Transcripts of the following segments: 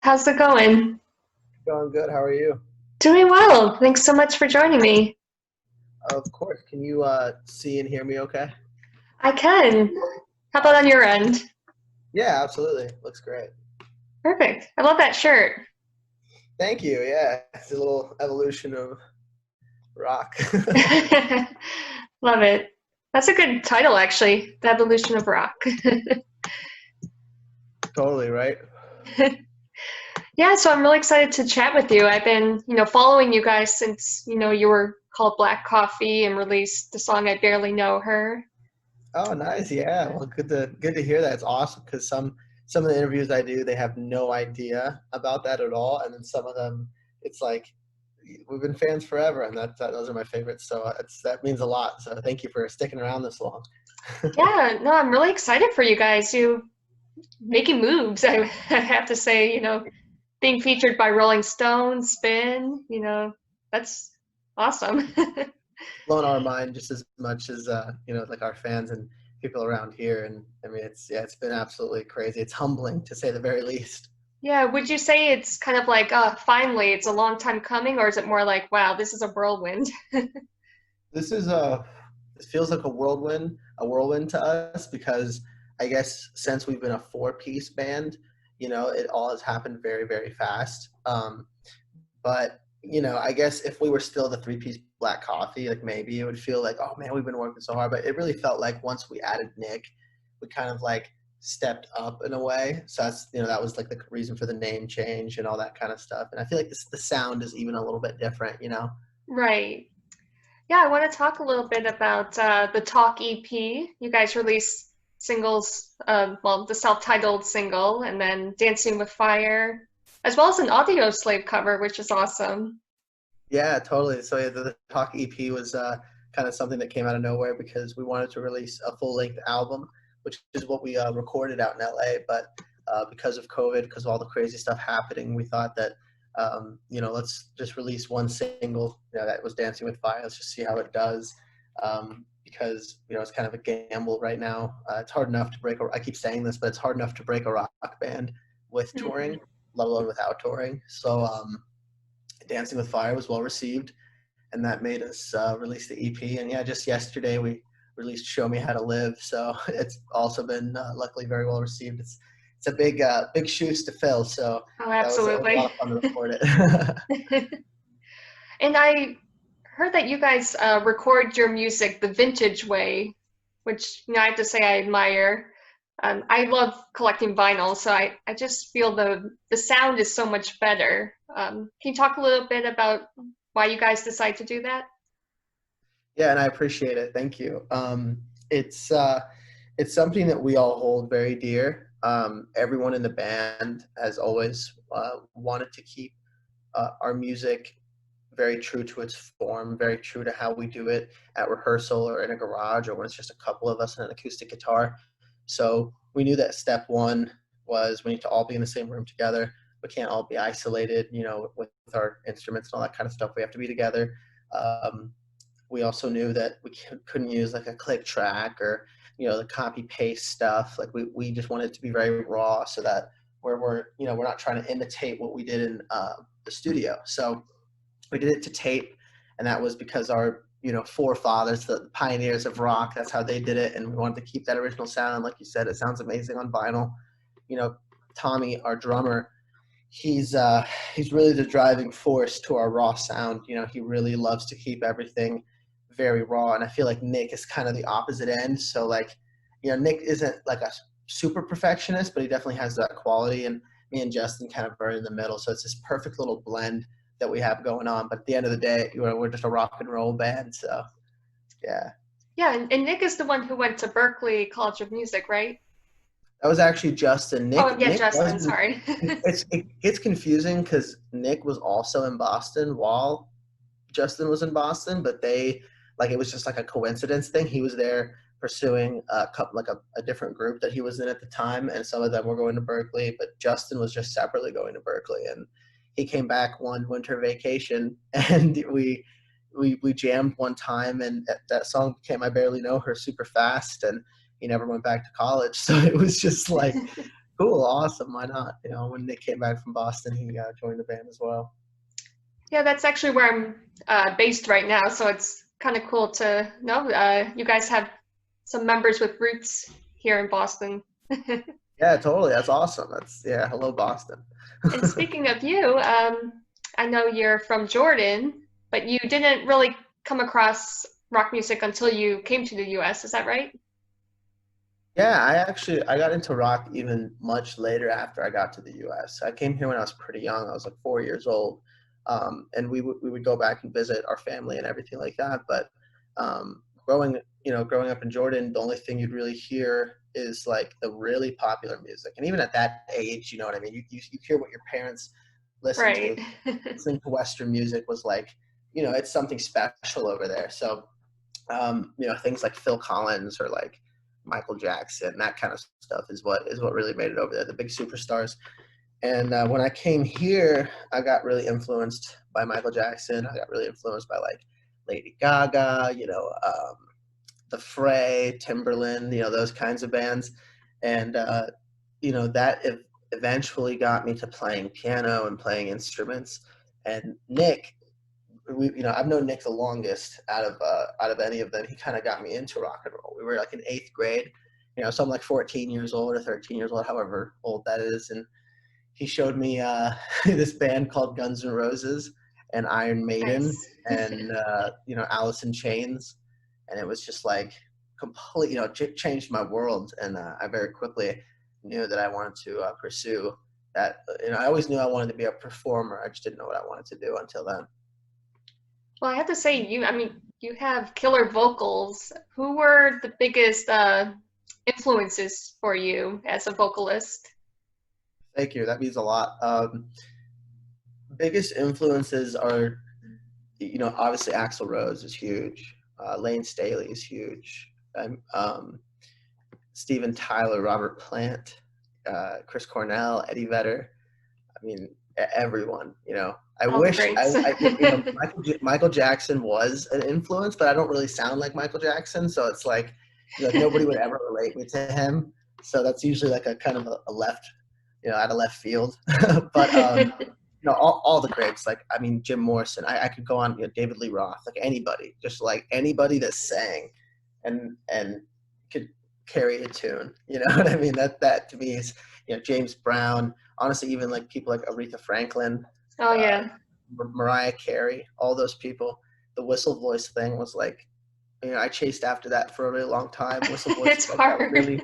How's it going? Going good. How are you? Doing well. Thanks so much for joining me. Of course. Can you see and hear me okay? I can. How about on Awesome. your end? Yeah, absolutely. Looks great. Perfect. I love that shirt. Thank you. Yeah, it's a little evolution of rock. Love it. That's a good title, actually. The Evolution of Rock. Totally, right? Yeah, so I'm really excited to chat with you. I've been, following you guys since, you were called Black Coffee and released the song I Barely Know Her. Oh, nice. Yeah. Well, good to hear that. It's awesome because some of the interviews I do, they have no idea about that at all, and then some of them, it's like we've been fans forever, and those are my favorites. So that means a lot. So thank you for sticking around this long. Yeah, no, I'm really excited for you guys. You making moves, I have to say, being featured by Rolling Stone, Spin, that's awesome. Blown our mind just as much as like our fans and people around here. And I mean, it's been absolutely crazy. It's humbling to say the very least. Yeah, would you say it's kind of like, finally, it's a long time coming, or is it more like, wow, this is a whirlwind? This is it feels like a whirlwind to us because I guess since we've been a four-piece band, it all has happened very, very fast. But I guess if we were still the three-piece Black Coffee, like maybe it would feel like, oh man, we've been working so hard. But it really felt like once we added Nick, we kind of like stepped up in a way. So that was like the reason for the name change and all that kind of stuff. And I feel like the sound is even a little bit different. Right. Yeah, I want to talk a little bit about the Talk EP. You guys released singles, well, the self-titled single, and then Dancing with Fire, as well as an Audio Slave cover, which is awesome. Yeah, totally. So yeah, the Talk EP was kind of something that came out of nowhere because we wanted to release a full-length album, which is what we recorded out in LA. But because of COVID, because of all the crazy stuff happening, we thought that let's just release one single. That was Dancing with Fire. Let's just see how it does. Because it's kind of a gamble right now. It's hard enough to break. I keep saying this, but it's hard enough to break a rock band with touring, let alone without touring. So. Dancing with Fire was well received, and that made us release the EP. And yeah, just yesterday we released Show Me How to Live, so it's also been luckily very well received. It's a big shoes to fill, so Oh, that was a lot absolutely. of fun to record it. And I heard that you guys record your music the vintage way, which I have to say I admire. I love collecting vinyl, so I just feel the sound is so much better. Can you talk a little bit about why you guys decide to do that? Yeah, and I appreciate it. Thank you. It's something that we all hold very dear. Everyone in the band has always wanted to keep our music very true to its form, very true to how we do it at rehearsal or in a garage or when it's just a couple of us and an acoustic guitar. So we knew that step one was we need to all be in the same room together. We can't all be isolated, with our instruments and all that kind of stuff. We have to be together. We also knew that we couldn't use like a click track or, the copy paste stuff. Like we just wanted it to be very raw so that we're not trying to imitate what we did in the studio. So we did it to tape, and that was because our forefathers, the pioneers of rock, that's how they did it, and we wanted to keep that original sound. Like you said, it sounds amazing on vinyl. Tommy, our drummer, he's really the driving force to our raw sound. He really loves to keep everything very raw, and I feel like Nick is kind of the opposite end. So like, Nick isn't like a super perfectionist, but he definitely has that quality, and me and Justin kind of are in the middle. So it's this perfect little blend that we have going on. But at the end of the day, we're just a rock and roll band. So yeah. Yeah, and Nick is the one who went to Berklee College of Music, right? That was actually Justin. Oh, Nick yeah, Nick Justin, was sorry. it gets confusing because Nick was also in Boston while Justin was in Boston, but it was just like a coincidence thing. He was there pursuing a couple like a different group that he was in at the time, and some of them were going to Berklee, but Justin was just separately going to Berklee. And he came back one winter vacation and we jammed one time, and that song became I Barely Know Her super fast, and he never went back to college. So it was just like Cool, awesome. Why not? You know, when Nick came back from Boston, he joined the band as well. Yeah, that's actually where I'm based right now, so it's kind of cool to know you guys have some members with roots here in Boston. Yeah, totally. That's awesome. That's yeah. Hello, Boston. And speaking of you, I know you're from Jordan, but you didn't really come across rock music until you came to the US. Is that right? Yeah, I got into rock even much later after I got to the U.S. I came here when I was pretty young. I was like 4 years old, and we would go back and visit our family and everything like that. But growing up in Jordan, the only thing you'd really hear is like the really popular music. And even at that age, you know what I mean. You hear what your parents listen Right. to. Listening to Western music was like, it's something special over there. So things like Phil Collins or like Michael Jackson, that kind of stuff is what really made it over there, the big superstars. And when I came here, I got really influenced by Michael Jackson. I got really influenced by like Lady Gaga, The Fray, Timberland, those kinds of bands. And, that eventually got me to playing piano and playing instruments. And Nick, I've known Nick the longest out of any of them. He kind of got me into rock and roll. We were like in 8th grade, so I'm like 14 years old or 13 years old, however old that is. And he showed me this band called Guns N' Roses and Iron Maiden Nice. and Alice in Chains, and it was just like complete, changed my world. And I very quickly knew that I wanted to pursue that. I always knew I wanted to be a performer. I just didn't know what I wanted to do until then. Well, I have to say, you have killer vocals. Who were the biggest influences for you as a vocalist? Thank you. That means a lot. Biggest influences are, obviously Axl Rose is huge. Lane Staley is huge. Steven Tyler, Robert Plant, Chris Cornell, Eddie Vedder. I mean, everyone. I All the wish greats. Michael Jackson was an influence, but I don't really sound like Michael Jackson, so it's like nobody would ever relate me to him. So that's usually like a kind of a left, out of left field. But all the greats, like I mean Jim Morrison. I could go on, David Lee Roth, like anybody, just like anybody that sang and could carry a tune. You know what I mean? That to me is James Brown. Honestly, even like people like Aretha Franklin, Oh yeah. Mariah Carey, all those people. The whistle voice thing was like, I chased after that for a really long time. Whistle voice It's is like that hard. really,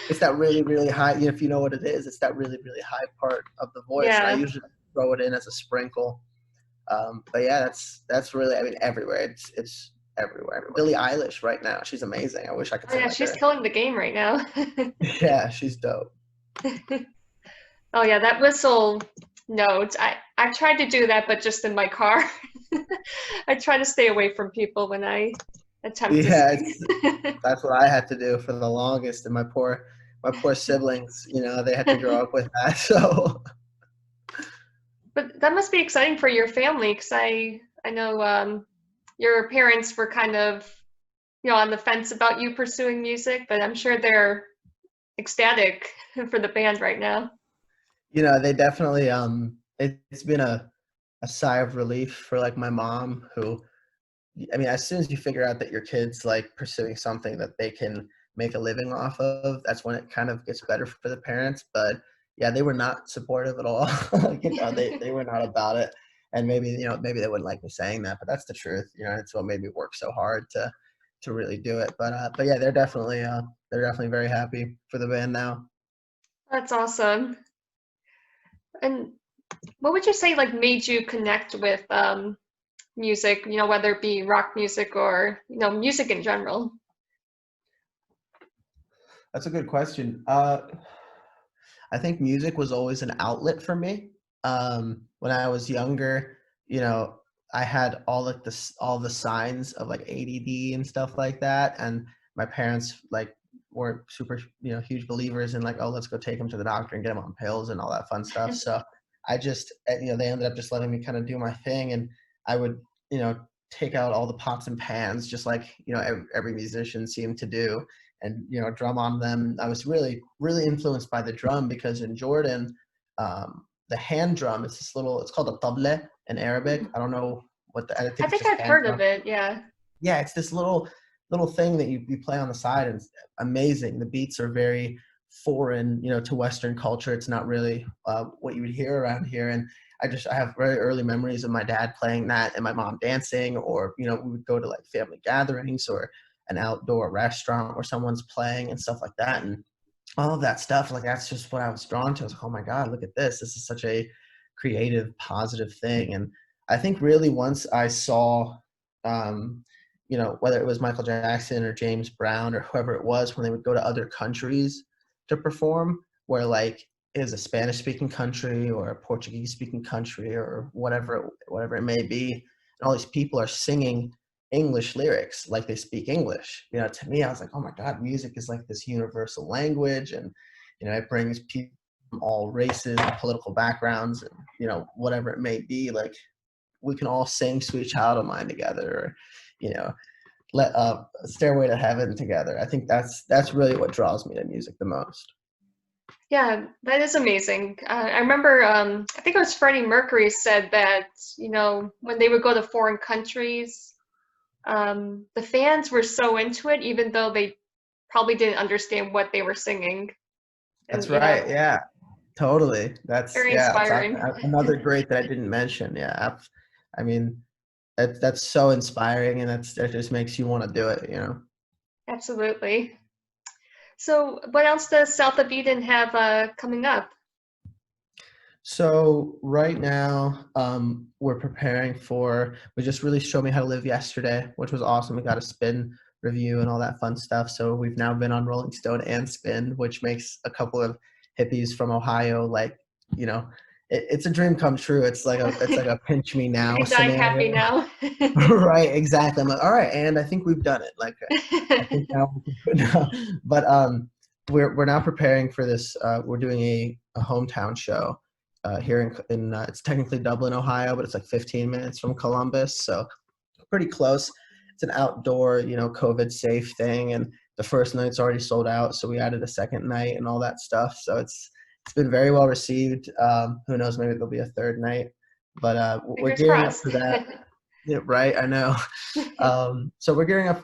it's that really, really high. If you know what it is, it's that really, really high part of the voice. And I Yeah. usually throw it in as a sprinkle. But yeah, that's really, I mean, everywhere. It's everywhere. Billie Eilish right now, she's amazing. I wish I could Oh sing yeah, like she's her. killing the game right now. Yeah, she's dope. Oh yeah, that whistle note. I tried to do that, but just in my car. I try to stay away from people when I attempt to Yeah, sing. that's what I had to do for the longest, and my poor siblings, they had to grow up with that. So But that must be exciting for your family, because I know your parents were kind of on the fence about you pursuing music, but I'm sure they're ecstatic for the band right now. they definitely it's been a sigh of relief for like my mom, who, I mean, as soon as you figure out that your kid's like pursuing something that they can make a living off of, that's when it kind of gets better for the parents. But yeah, they were not supportive at all. Like, they were not about it. And maybe they wouldn't like me saying that, but that's the truth. It's what made me work so hard to really do it. But yeah, they're definitely very happy for the band now. That's awesome. And what would you say like made you connect with music, whether it be rock music or, music in general? That's a good question. I think music was always an outlet for me. When I was younger, I had all the signs of like ADD and stuff like that, and my parents like weren't super, huge believers in like, oh, let's go take him to the doctor and get him on pills and all that fun stuff. So I just, they ended up just letting me kind of do my thing, and I would, take out all the pots and pans, just like every musician seemed to do, and drum on them. I was really influenced by the drum because in Jordan, the hand drum, it's called a table in Arabic. I don't know I I think it's think just I've hand heard drum. of it. Yeah. Yeah, it's this little thing that you play on the side, and it's amazing. The beats are very foreign, to Western culture. It's not really what you would hear around here. And I have very early memories of my dad playing that and my mom dancing, or we would go to like family gatherings or an outdoor restaurant where someone's playing and stuff like that. And all of that stuff, like that's just what I was drawn to. I was like, oh my God, look at this. This is such a creative, positive thing. And I think really once I saw, whether it was Michael Jackson or James Brown or whoever it was, when they would go to other countries to perform, where like it is a Spanish speaking country or a Portuguese speaking country or whatever it may be, and all these people are singing English lyrics like they speak English. To me, I was like, oh my God, music is like this universal language, and it brings people from all races and political backgrounds, and whatever it may be. Like we can all sing "Sweet Child of Mine" together, or let "Stairway to Heaven" together. I think that's really what draws me to music the most. Yeah, that is amazing. I remember, I think it was Freddie Mercury said that, when they would go to foreign countries, the fans were so into it, even though they probably didn't understand what they were singing. And, That's right. Yeah, totally. very It's inspiring. another great that I didn't mention. Yeah, I mean, that's so inspiring, and that just makes you want to do it. Absolutely. So, what else does South of Eden have coming up? So right now, we're preparing for. We just released "Show Me How to Live" yesterday, which was awesome. We got a spin review and all that fun stuff. So we've now been on Rolling Stone and Spin, which makes a couple of hippies from Ohio like, it's a dream come true. It's like a pinch me You now can die scenario. happy now. Right, exactly. I'm like, all right, and I think we've done it. Like, I think now we can now. But we're now preparing for this. We're doing a hometown show here in it's technically Dublin, Ohio, but it's like 15 minutes from Columbus, so pretty close. It's an outdoor, COVID safe thing, and the first night's already sold out, so we added a second night and all that stuff. So it's been very well received. Who knows? Maybe there'll be a third night, but we're Fingers gearing up crossed. for that. Yeah, right. I know. So we're gearing up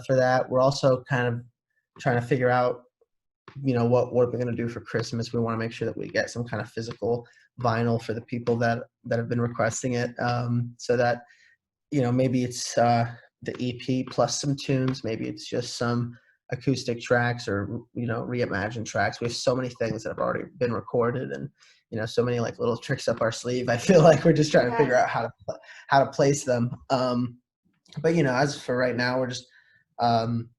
for that. We're also kind of trying to figure out, what we're going to do for Christmas. We want to make sure that we get some kind of physical vinyl for the people that have been requesting it, so that maybe it's the EP plus some tunes. Maybe it's just some acoustic tracks or reimagined tracks. We have so many things that have already been recorded, and so many like little tricks up our sleeve. I feel like we're just trying to figure out how to place them. But as for right now,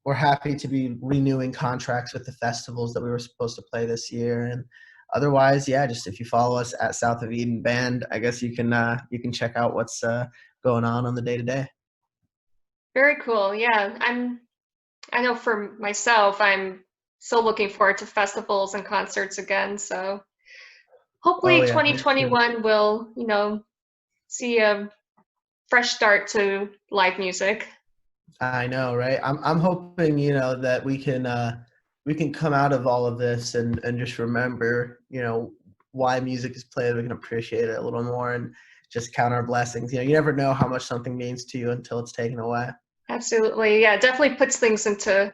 we're happy to be renewing contracts with the festivals that we were supposed to play this year. And otherwise, yeah, just if you follow us at South of Eden Band, I guess you can check out what's going on the day to day. Very cool. Yeah, I know for myself, I'm so looking forward to festivals and concerts again. So Oh hopefully yeah, me too. 2021 will, see a fresh start to live music. I know, right? I'm hoping, that we can come out of all of this and just remember, why music is played. We can appreciate it a little more and just count our blessings. You never know how much something means to you until it's taken away. Absolutely. Yeah, definitely puts things into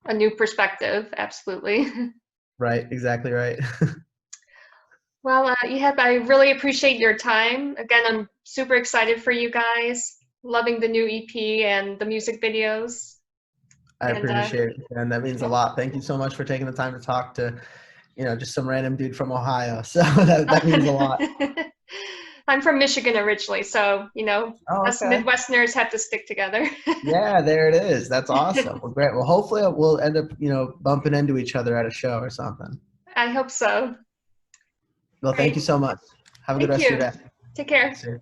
a new perspective. Absolutely. Right, exactly right. Well, Ehab, I really appreciate your time. Again, I'm super excited for you guys. Loving the new EP and the music videos. I And appreciate it, and that means a yeah. lot. Thank you so much for taking the time to talk to, just some random dude from Ohio. So that means a lot. I'm from Michigan originally, so Oh, us okay. Midwesterners have to stick together. Yeah, there it is. That's awesome. Well, great. Well, hopefully we'll end up, bumping into each other at a show or something. I hope so. Well, thank Great. you so much. Have a good Thank rest of you. your day. Take care. See you.